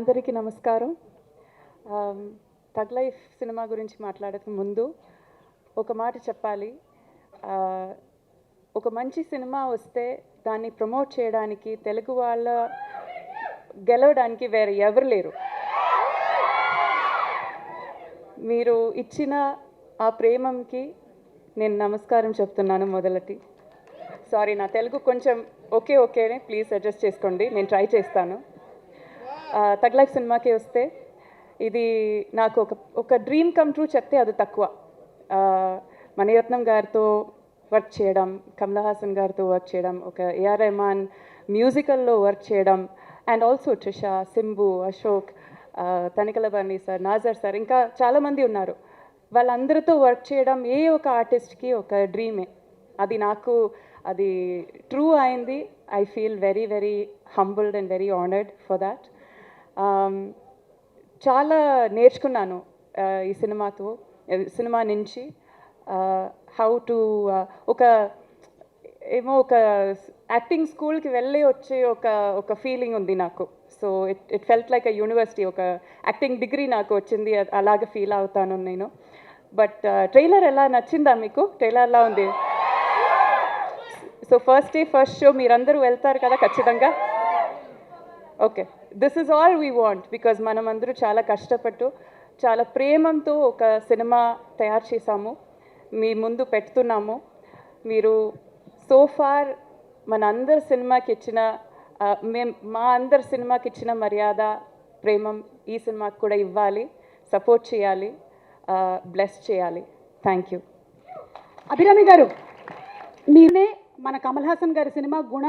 అందరికీ నమస్కారం. తగ్ లైఫ్ సినిమా గురించి మాట్లాడక ముందు ఒక మాట చెప్పాలి. ఒక మంచి సినిమా వస్తే దాన్ని ప్రమోట్ చేయడానికి తెలుగు వాళ్ళ గెలవడానికి వేరే ఎవరు లేరు. మీరు ఇచ్చిన ఆ ప్రేమకి నేను నమస్కారం చెప్తున్నాను. మొదలటి సారీ, నా తెలుగు కొంచెం ఓకేనే, ప్లీజ్ అడ్జస్ట్ చేసుకోండి, నేను ట్రై చేస్తాను. తగ్ లైఫ్ సినిమాకి వస్తే ఇది నాకు ఒక డ్రీమ్ కమ్ ట్రూ చెప్తే అది తక్కువ. మణిరత్నం గారితో వర్క్ చేయడం, కమల్ హాసన్ గారితో వర్క్ చేయడం, ఒక ఏఆర్ రెహమాన్ మ్యూజికల్లో వర్క్ చేయడం, and also Trisha, Simbu, Ashok, Tanikella Bharani sir, Nassar sir, ఇంకా చాలామంది ఉన్నారు. వాళ్ళందరితో వర్క్ చేయడం ఏ ఒక ఆర్టిస్ట్కి ఒక డ్రీమే. అది నాకు అది ట్రూ అయింది. I feel very very humbled and very honoured for that. చాలా నేర్చుకున్నాను ఈ సినిమా నుంచి. హౌ టు ఒక యాక్టింగ్ స్కూల్కి వెళ్ళి వచ్చే ఒక ఫీలింగ్ ఉంది నాకు. So it felt like a university. ఒక యాక్టింగ్ డిగ్రీ నాకు వచ్చింది, అలాగే ఫీల్ అవుతాను నేను. బట్ ట్రైలర్ ఎలా నచ్చిందా మీకు? ట్రైలర్ ఎలా ఉంది? So first day first show మీరందరూ వెళ్తారు కదా ఖచ్చితంగా. Okay, this is all we want. Because మనం అందరూ చాలా కష్టపట్టు, చాలా ప్రేమంతో ఒక సినిమా తయారు చేశాము, మీ ముందు పెడుతున్నాము. మీరు సో ఫార్ మా అందరి సినిమాకి ఇచ్చిన మర్యాద, ప్రేమం ఈ సినిమాకి కూడా ఇవ్వాలి, సపోర్ట్ చేయాలి, బ్లెస్ చేయాలి. Thank you. అభిరామి గారు, మీరే మన కమల్ హాసన్ గారి సినిమా గుణ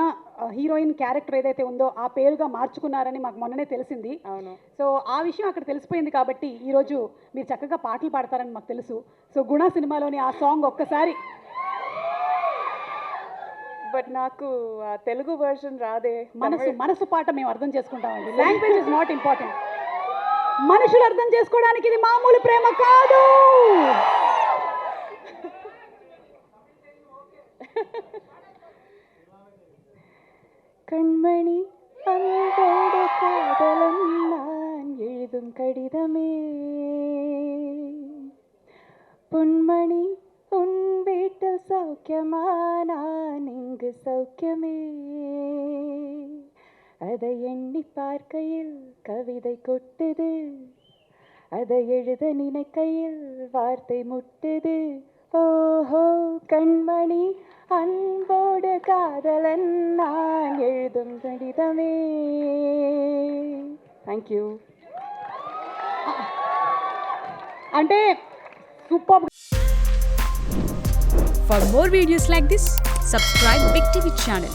హీరోయిన్ క్యారెక్టర్ ఏదైతే ఉందో ఆ పేరుగా మార్చుకున్నారని మాకు మొన్ననే తెలిసింది. అవును. సో ఆ విషయం అక్కడ తెలిసిపోయింది కాబట్టి ఈరోజు మీరు చక్కగా పాటలు పాడతారని మాకు తెలుసు. సో గుణ సినిమాలోని ఆ సాంగ్ ఒక్కసారి. బట్ నాకు తెలుగు వర్షన్ రాదే. మనసు పాట మేము అర్థం చేసుకుంటామండి. Language is not important. మనుషులు అర్థం చేసుకోవడానికి ఇది మామూలు ప్రేమ కాదు. கண்மணி அன்போடு காதலன் நான் எழுதும் கடிதமே, பொன்மணி உன் வீட்டில் சௌக்கியமா, நான் இங்கு சௌக்கியமே. அதை எண்ணி பார்க்கையில் கவிதை கொட்டுது, அதை எழுத நினைக்கையில் வார்த்தை முட்டுது. ஓஹோ கண்மணி அன்போடு காதலன் நான் எழுதும் கடிதமே. Thank you. అంటే super. For more videos like this, subscribe Big TV channel.